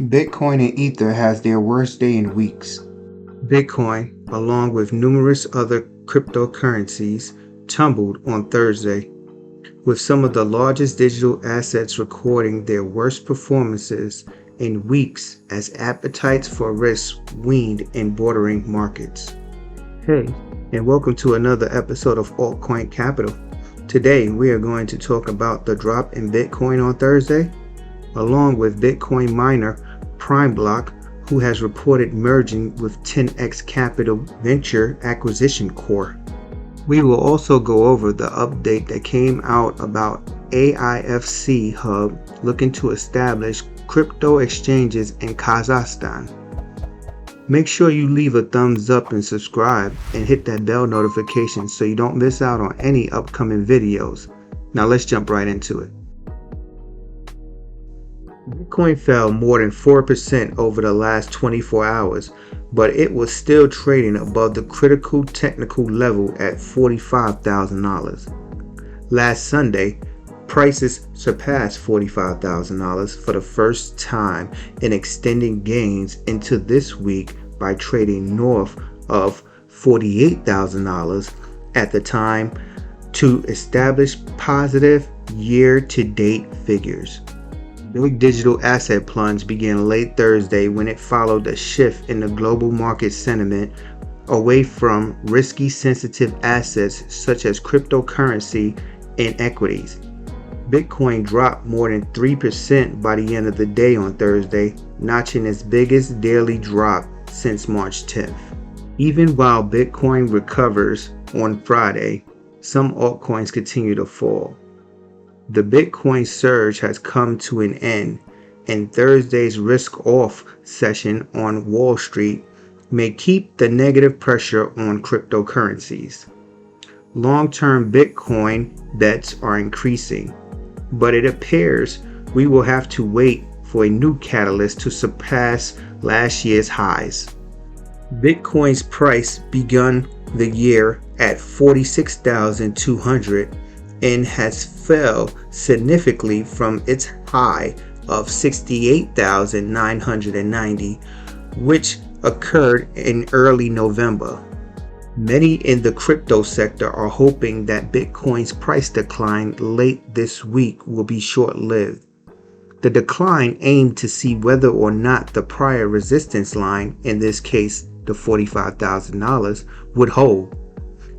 Bitcoin and Ether has their worst day in weeks. Bitcoin, along with numerous other cryptocurrencies, tumbled on Thursday, with some of the largest digital assets recording their worst performances in weeks as appetites for risk waned in bordering markets. Hey, and welcome to another episode of Altcoin Capital. Today we are going to talk about the drop in Bitcoin on Thursday, along with Bitcoin miner PrimeBlock, who has reported merging with 10x Capital Venture Acquisition Corp. We will also go over the update that came out about AIFC Hub looking to establish crypto exchanges in Kazakhstan. Make sure you leave a thumbs up and subscribe and hit that bell notification so you don't miss out on any upcoming videos. Now let's jump right into it. Bitcoin fell more than 4% over the last 24 hours, but it was still trading above the critical technical level at $45,000. Last Sunday, prices surpassed $45,000 for the first time and extending gains into this week by trading north of $48,000 at the time to establish positive year-to-date figures. Big digital asset plunge began late Thursday when it followed a shift in the global market sentiment away from risky sensitive assets such as cryptocurrency and equities. Bitcoin dropped more than 3% by the end of the day on Thursday, notching its biggest daily drop since March 10th. Even while Bitcoin recovers on Friday, some altcoins continue to fall. The Bitcoin surge has come to an end, and Thursday's risk-off session on Wall Street may keep the negative pressure on cryptocurrencies. Long-term Bitcoin bets are increasing, but it appears we will have to wait for a new catalyst to surpass last year's highs. Bitcoin's price began the year at $46,200 and has fell significantly from its high of $68,990, which occurred in early November. Many in the crypto sector are hoping that Bitcoin's price decline late this week will be short-lived. The decline aimed to see whether or not the prior resistance line, in this case the $45,000, would hold.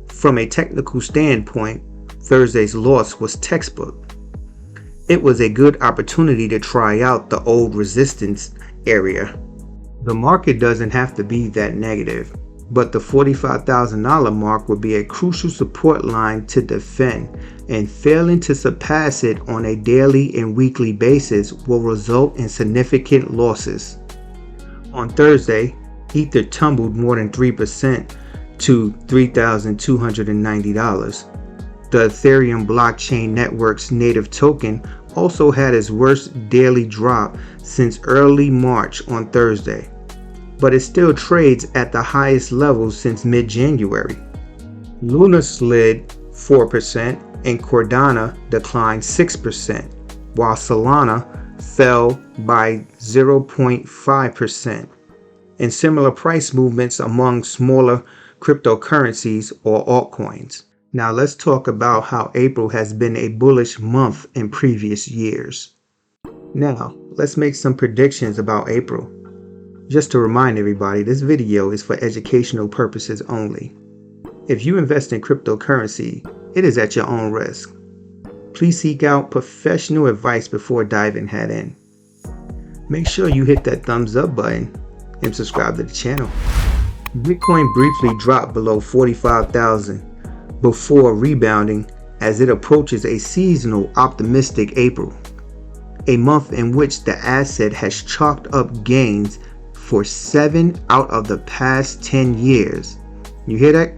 From a technical standpoint, Thursday's loss was textbook. It was a good opportunity to try out the old resistance area. The market doesn't have to be that negative, but the $45,000 mark would be a crucial support line to defend, and failing to surpass it on a daily and weekly basis will result in significant losses. On Thursday, Ether tumbled more than 3% to $3,290. The Ethereum blockchain network's native token also had its worst daily drop since early March on Thursday, but it still trades at the highest level since mid-January. Luna slid 4% and CARDANO declined 6%, while SOLANA fell by 0.5%, and similar price movements among smaller cryptocurrencies or altcoins. Now let's talk about how April has been a bullish month in previous years. Now let's make some predictions about April. Just to remind everybody, this video is for educational purposes only. If you invest in cryptocurrency, it is at your own risk. Please seek out professional advice before diving head in. Make sure you hit that thumbs up button and subscribe to the channel. Bitcoin briefly dropped below 45,000 before rebounding as it approaches a seasonal optimistic April, a month in which the asset has chalked up gains for 7 out of the past 10 years. You hear that?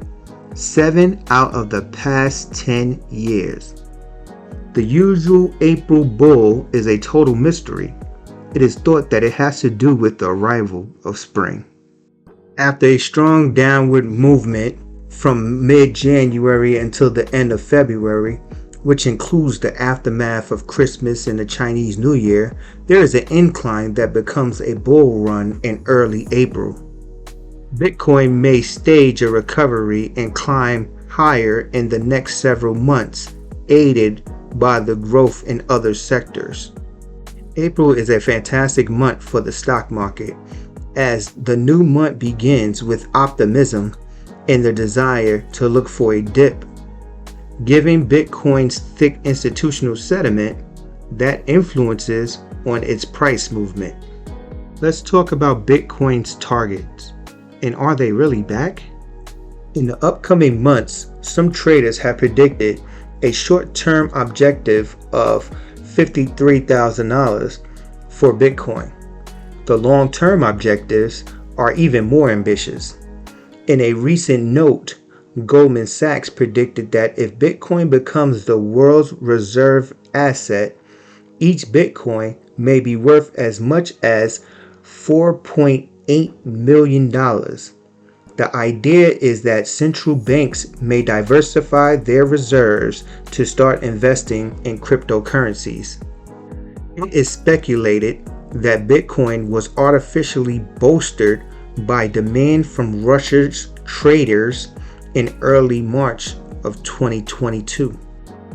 7 out of the past 10 years. The usual April bull is a total mystery. It is thought that it has to do with the arrival of spring. After a strong downward movement from mid-January until the end of February, which includes the aftermath of Christmas and the Chinese New Year, there is an incline that becomes a bull run in early April. Bitcoin may stage a recovery and climb higher in the next several months, aided by the growth in other sectors. April is a fantastic month for the stock market, as the new month begins with optimism and the desire to look for a dip. Given Bitcoin's thick institutional sentiment, that influences on its price movement. Let's talk about Bitcoin's targets. And are they really back? In the upcoming months, some traders have predicted a short-term objective of $53,000 for Bitcoin. The long-term objectives are even more ambitious. In a recent note, Goldman Sachs predicted that if Bitcoin becomes the world's reserve asset, each Bitcoin may be worth as much as $4.8 million. The idea is that central banks may diversify their reserves to start investing in cryptocurrencies. It is speculated that Bitcoin was artificially bolstered by demand from Russia's traders in early March of 2022.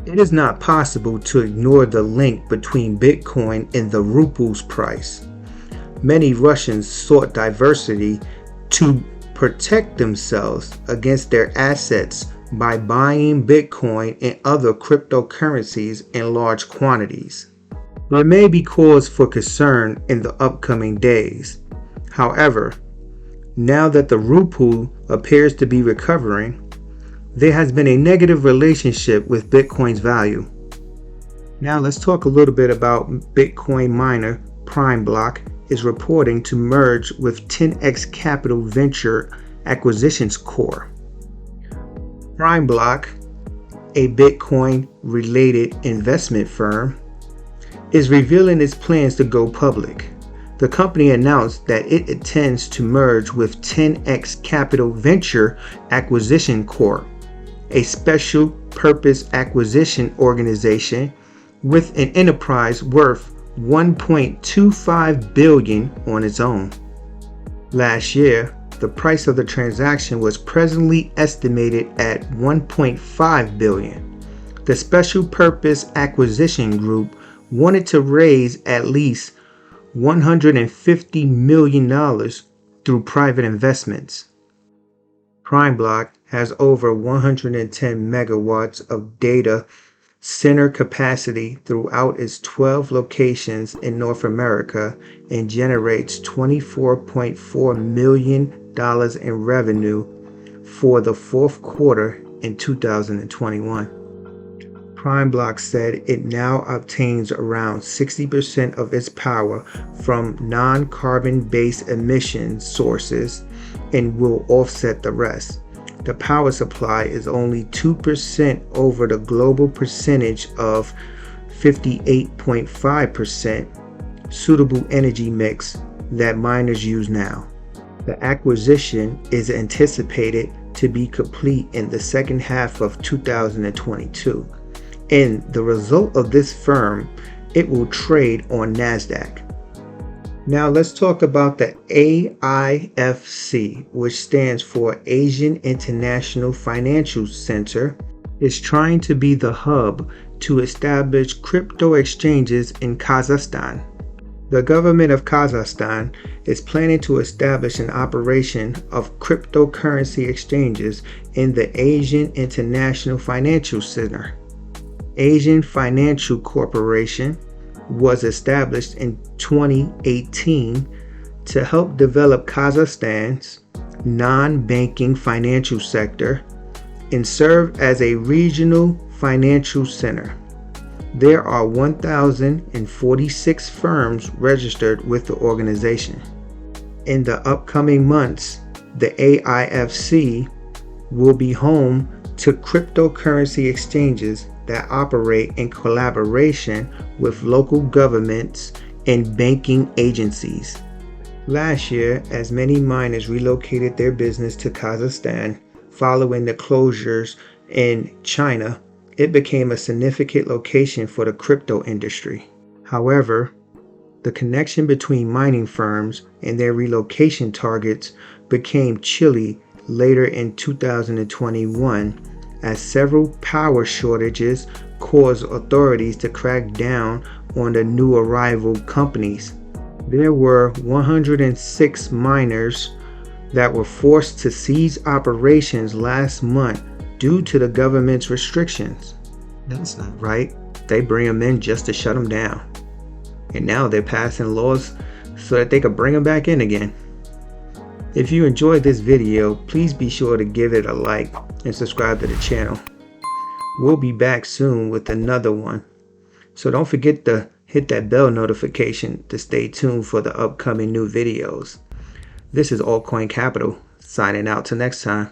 It is not possible to ignore the link between Bitcoin and the ruble's price. Many Russians sought diversity to protect themselves against their assets by buying Bitcoin and other cryptocurrencies in large quantities. There may be cause for concern in the upcoming days. However, now that the ruble appears to be recovering, there has been a negative relationship with Bitcoin's value. Now let's talk a little bit about Bitcoin miner PrimeBlock is reporting to merge with 10x Capital Venture Acquisitions Corp. PrimeBlock, a Bitcoin-related investment firm, is revealing its plans to go public. The company announced that it intends to merge with 10x Capital Venture Acquisition Corp, a special purpose acquisition organization with an enterprise worth $1.25 billion on its own. Last year, the price of the transaction was presently estimated at $1.5 billion. The special purpose acquisition group wanted to raise at least $150 million through private investments. PrimeBlock has over 110 megawatts of data center capacity throughout its 12 locations in North America and generates $24.4 million in revenue for the fourth quarter in 2021. PrimeBlock said it now obtains around 60% of its power from non-carbon based emission sources and will offset the rest. The power supply is only 2% over the global percentage of 58.5% suitable energy mix that miners use now. The acquisition is anticipated to be complete in the second half of 2022. And the result of this firm, it will trade on NASDAQ. Now let's talk about the AIFC, which stands for Asian International Financial Center, is trying to be the hub to establish crypto exchanges in Kazakhstan. The government of Kazakhstan is planning to establish an operation of cryptocurrency exchanges in the Asian International Financial Center. Asian Financial Corporation was established in 2018 to help develop Kazakhstan's non-banking financial sector and serve as a regional financial center. There are 1,046 firms registered with the organization. In the upcoming months, the AIFC will be home to cryptocurrency exchanges that operate in collaboration with local governments and banking agencies. Last year, as many miners relocated their business to Kazakhstan following the closures in China, it became a significant location for the crypto industry. However, the connection between mining firms and their relocation targets became chilly later in 2021 as several power shortages caused authorities to crack down on the new arrival companies. There were 106 miners that were forced to cease operations last month due to the government's restrictions. That's not right. They bring them in just to shut them down. And now they're passing laws so that they could bring them back in again. If you enjoyed this video, please be sure to give it a like and subscribe to the channel. We'll be back soon with another one. So don't forget to hit that bell notification to stay tuned for the upcoming new videos. This is Altcoin Capital, signing out till next time.